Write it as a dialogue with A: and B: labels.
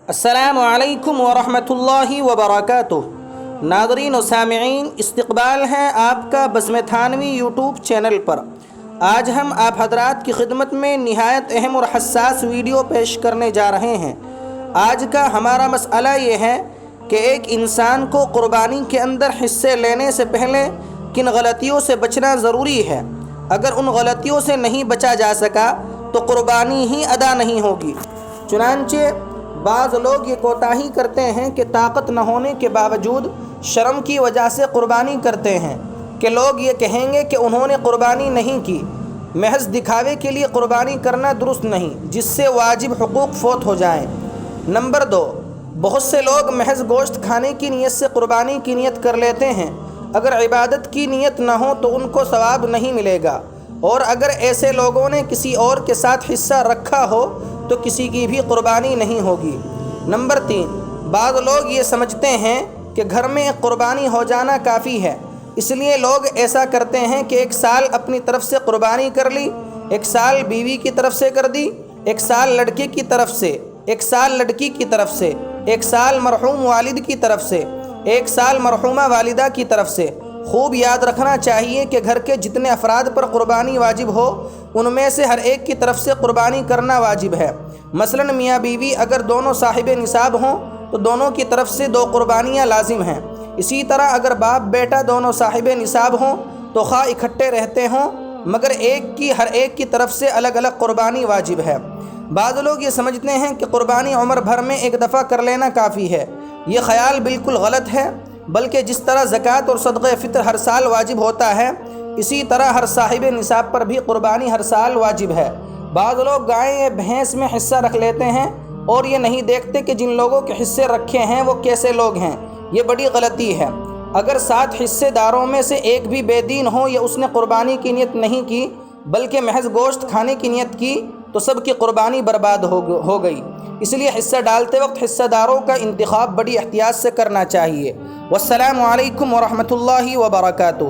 A: السلام علیکم ورحمۃ اللہ وبرکاتہ۔ ناظرین و سامعین، استقبال ہے آپ کا بزم تھانوی یوٹیوب چینل پر۔ آج ہم آپ حضرات کی خدمت میں نہایت اہم اور حساس ویڈیو پیش کرنے جا رہے ہیں۔ آج کا ہمارا مسئلہ یہ ہے کہ ایک انسان کو قربانی کے اندر حصے لینے سے پہلے کن غلطیوں سے بچنا ضروری ہے۔ اگر ان غلطیوں سے نہیں بچا جا سکا تو قربانی ہی ادا نہیں ہوگی۔ چنانچہ بعض لوگ یہ کوتاہی کرتے ہیں کہ طاقت نہ ہونے کے باوجود شرم کی وجہ سے قربانی کرتے ہیں کہ لوگ یہ کہیں گے کہ انہوں نے قربانی نہیں کی۔ محض دکھاوے کے لیے قربانی کرنا درست نہیں، جس سے واجب حقوق فوت ہو جائیں۔ نمبر 2، بہت سے لوگ محض گوشت کھانے کی نیت سے قربانی کی نیت کر لیتے ہیں۔ اگر عبادت کی نیت نہ ہو تو ان کو ثواب نہیں ملے گا، اور اگر ایسے لوگوں نے کسی اور کے ساتھ حصہ رکھا ہو تو کسی کی بھی قربانی نہیں ہوگی۔ نمبر 3، بعض لوگ یہ سمجھتے ہیں کہ گھر میں ایک قربانی ہو جانا کافی ہے، اس لیے لوگ ایسا کرتے ہیں کہ ایک سال اپنی طرف سے قربانی کر لی، ایک سال بیوی کی طرف سے کر دی، ایک سال لڑکے کی طرف سے، ایک سال لڑکی کی طرف سے، ایک سال مرحوم والد کی طرف سے، ایک سال مرحومہ والدہ کی طرف سے۔ خوب یاد رکھنا چاہیے کہ گھر کے جتنے افراد پر قربانی واجب ہو ان میں سے ہر ایک کی طرف سے قربانی کرنا واجب ہے۔ مثلاً میاں بیوی اگر دونوں صاحب نصاب ہوں تو دونوں کی طرف سے 2 قربانیاں لازم ہیں۔ اسی طرح اگر باپ بیٹا دونوں صاحب نصاب ہوں تو خواہ اکٹھے رہتے ہوں مگر ہر ایک کی طرف سے الگ الگ قربانی واجب ہے۔ بعض لوگ یہ سمجھتے ہیں کہ قربانی عمر بھر میں ایک دفعہ کر لینا کافی ہے۔ یہ خیال بالکل غلط ہے، بلکہ جس طرح زکوٰۃ اور صدقہ فطر ہر سال واجب ہوتا ہے، اسی طرح ہر صاحب نصاب پر بھی قربانی ہر سال واجب ہے۔ بعض لوگ گائے یا بھینس میں حصہ رکھ لیتے ہیں اور یہ نہیں دیکھتے کہ جن لوگوں کے حصے رکھے ہیں وہ کیسے لوگ ہیں۔ یہ بڑی غلطی ہے۔ اگر 7 حصے داروں میں سے ایک بھی بے دین ہو یا اس نے قربانی کی نیت نہیں کی بلکہ محض گوشت کھانے کی نیت کی تو سب کی قربانی برباد ہو گئی۔ اس لیے حصہ ڈالتے وقت حصہ داروں کا انتخاب بڑی احتیاط سے کرنا چاہیے۔ والسلام علیکم ورحمۃ اللہ وبرکاتہ۔